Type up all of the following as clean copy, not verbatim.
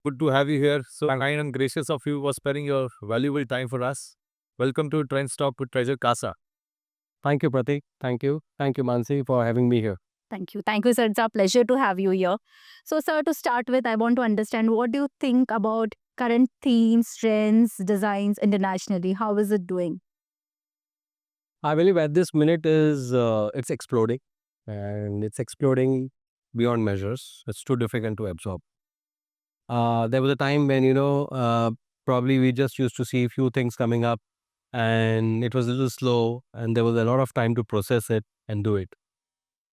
Good to have you here. So kind and gracious of you for sparing your valuable time for us. Welcome to Trend Talk with Trezure Casa. Thank you, Pratik. Thank you. Thank you, Mansi, for having me here. Thank you. Thank you, sir. It's our pleasure to have you here. So, sir, to start with, I want to understand what do you think about current themes, trends, designs internationally? How is it doing? I believe at this minute is it's exploding, and it's exploding beyond measures. It's too difficult to absorb. There was a time when probably we just used to see a few things coming up, and it was a little slow, and there was a lot of time to process it and do it.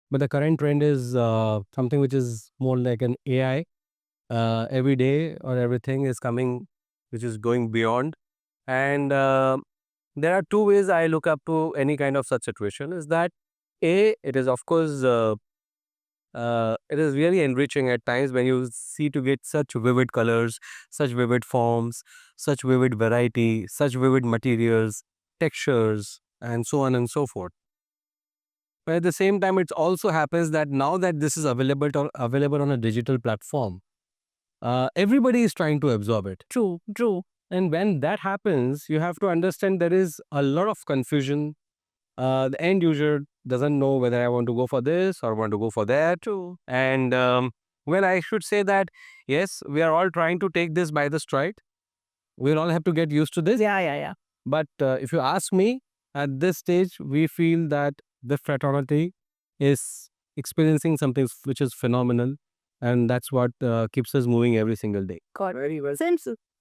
But the current trend is something which is more like an AI. Every day or everything is coming, which is going beyond. And there are two ways I look up to any kind of such situation. Is that it is of course it is really enriching at times when you see to get such vivid colors, such vivid forms, such vivid variety, such vivid materials, textures, and so on and so forth. But at the same time, it also happens that now that this is available on a digital platform, everybody is trying to absorb it. True, true, And when that happens, you have to understand there is a lot of confusion. The end user doesn't know whether I want to go for this or want to go for that. true. And well, I should say that yes, we are all trying to take this by the stride. We'll all have to get used to this. Yeah. But if you ask me, at this stage, we feel that the fraternity is experiencing something which is phenomenal. And that's what keeps us moving every single day. Got very well.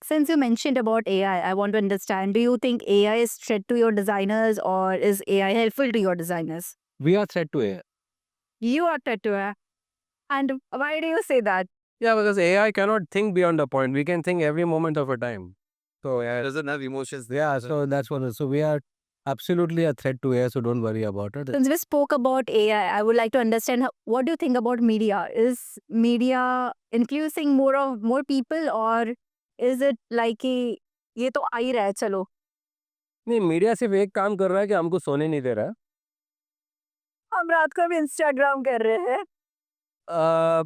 Since you mentioned about AI, I want to understand, do you think AI is threat to your designers or is AI helpful to your designers? We are threat to AI. You are threat to AI. And why do you say that? Yeah, because AI cannot think beyond a point. We can think every moment of a time. So yeah, Doesn't have emotions. yeah. So that's what. So we are absolutely a threat to AI. So don't worry about it. Since we spoke about AI, I would like to understand what do you think about media? Is media influencing more people or is it like कि ये तो आ ही रहा है चलो? नहीं media सिर्फ एक काम कर रहा है कि हमको सोने नहीं दे रहा हम रात को भी इंस्टाग्राम कर रहे हैं. है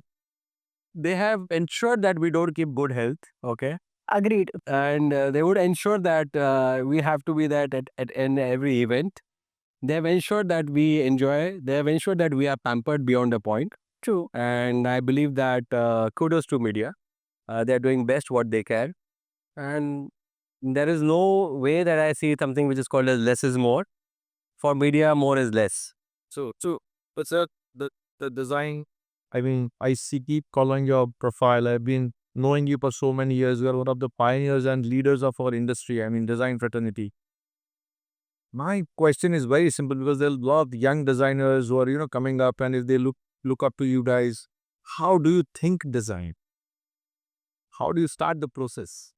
they have ensured that we don't keep good health, okay? Agreed. And they would ensure that we have to be there at in every event. They have ensured that we enjoy. They have ensured that we are pampered beyond a point. True. And I believe that kudos to media. They're doing best what they can. And there is no way that I see something which is called as less is more. For media, more is less. But sir, the design, I mean, keep calling your profile. I've been knowing you for so many years. You are one of the pioneers and leaders of our industry. I mean, design fraternity. My question is very simple because there are a lot of young designers who are, coming up, and if they look up to you guys, how do you think design? How do you start the process?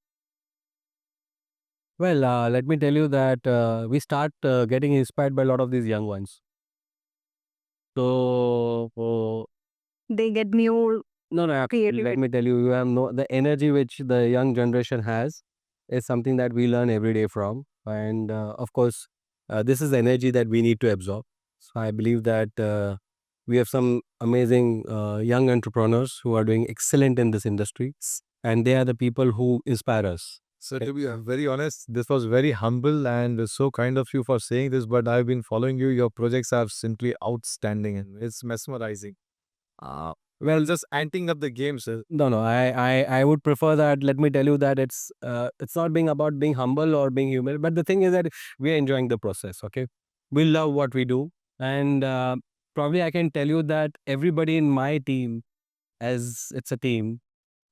Well, let me tell you that we start getting inspired by a lot of these young ones. So, They get new no, creativity. let me tell you, you have no the energy which the young generation has is something that we learn every day from, and of course, this is the energy that we need to absorb. So, I believe that we have some amazing young entrepreneurs who are doing excellent in this industry, and they are the people who inspire us. So to be very honest, this was very humble and so kind of you for saying this, but I've been following you. Your projects are simply outstanding and it's mesmerizing. Well, just anting up the game, sir. No, I would prefer that. Let me tell you that it's not being about being humble or being humble, but the thing is that we are enjoying the process. Okay, we love what we do, and probably I can tell you that everybody in my team, as it's a team,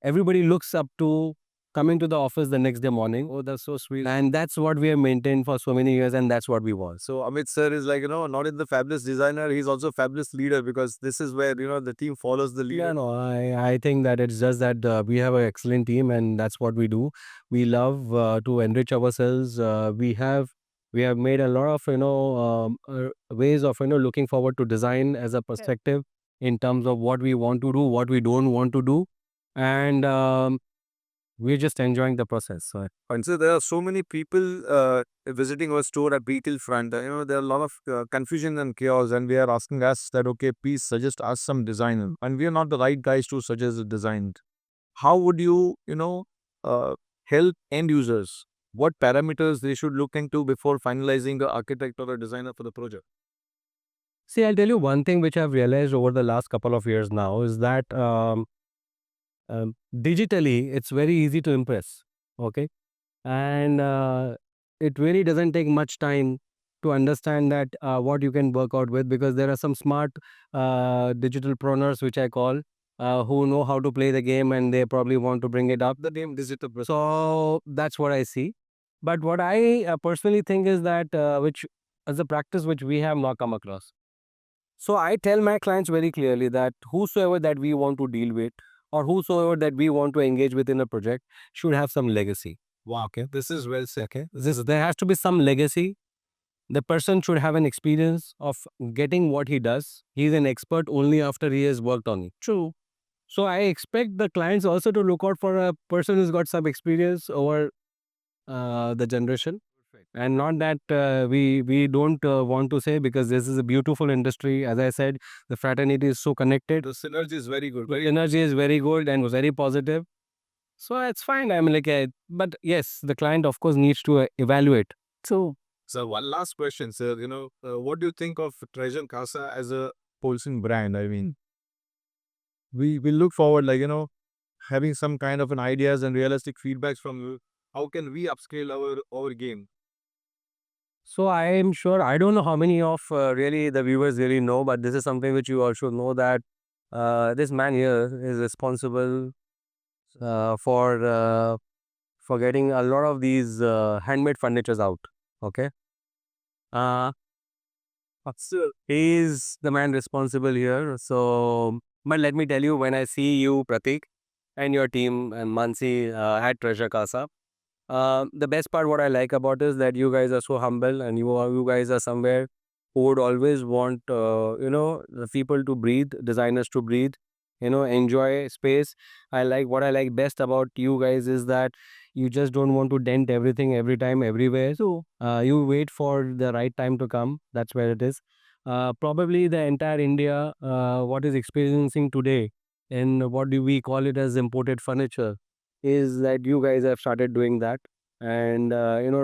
everybody looks up to coming to the office the next day morning. Oh, that's so sweet. And that's what we have maintained for so many years, and that's what we want. So Amit sir is like, not in the fabulous designer, he's also fabulous leader because this is where, the team follows the leader. Yeah, no, I think that it's just that we have an excellent team and that's what we do. We love to enrich ourselves. We have made a lot of ways of looking forward to design as a perspective in terms of what we want to do, what we don't want to do, and we're just enjoying the process. So And so there are so many people visiting our store at retail front. There are a lot of confusion and chaos, and they are asking us that, okay, please suggest us some design. And we are not the right guys to suggest a design. how would you, help end users? What parameters they should look into before finalizing the architect or the designer for the project? See, I'll tell you one thing which I've realized over the last couple of years now is that digitally it's very easy to impress. Okay. And it really doesn't take much time to understand that what you can work out with, because there are some smart digital proners, which I call, who know how to play the game, and they probably want to bring it up. The name digital. So that's what I see. But what I personally think is that which as a practice which we have not come across. So I tell my clients very clearly that whosoever that we want to deal with, or whosoever that we want to engage with in a project, should have some legacy. Wow. Okay. This is well said. Okay. There has to be some legacy. The person should have an experience of getting what he does. He's an expert only after he has worked on it. True. So I expect the clients also to look out for a person who's got some experience over the generation. And not that we don't want to say, because this is a beautiful industry. As I said, the fraternity is so connected. The synergy is very good. The energy is very good and very positive. So it's fine. I mean, like, but yes, the client of course needs to evaluate. True. So one last question, sir. What do you think of Trezure Casa as a pulsing brand? I mean, we look forward, having some kind of an ideas and realistic feedbacks from you. How can we upscale our game? So I am sure, I don't know how many of really the viewers really know, but this is something which you also know, that this man here is responsible for getting a lot of these handmade furnitures out. Okay. Uh, Sir, He's the man responsible here. So, but let me tell you, when I see you, Pratik, and your team and Mansi at Treasure Casa, the best part what I like about is that you guys are so humble, and you guys are somewhere who would always want the people to breathe, designers to breathe, enjoy space. What I like best about you guys is that you just don't want to dent everything every time everywhere. True. You wait for the right time to come. That's where it is. Probably the entire India, what is experiencing today, and what do we call it as imported furniture, is that you guys have started doing that, and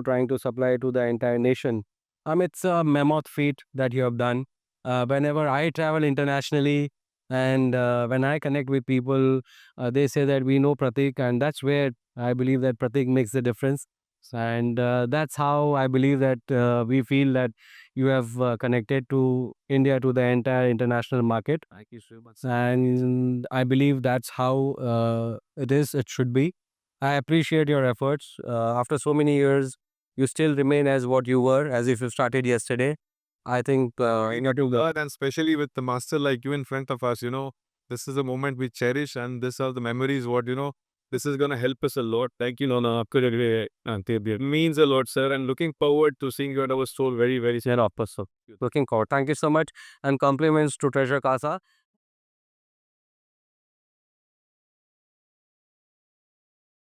trying to supply to the entire nation. It's a mammoth feat that you have done. Whenever I travel internationally, and when I connect with people, they say that we know Pratik, and that's where I believe that Pratik makes the difference. And that's how I believe that we feel that you have connected to India, to the entire international market. thank you so much. And I believe that's how it should be. I appreciate your efforts. After so many years, you still remain as what you were, as if you started yesterday. I think in your And especially with the master like you in front of us, this is a moment we cherish, and these are the memories. This is gonna help us a lot. Thank you, Nona. It means a lot, sir, and looking forward to seeing you at our store very, very soon. opposite. Looking forward. Thank you so much, and compliments to Treasure Casa.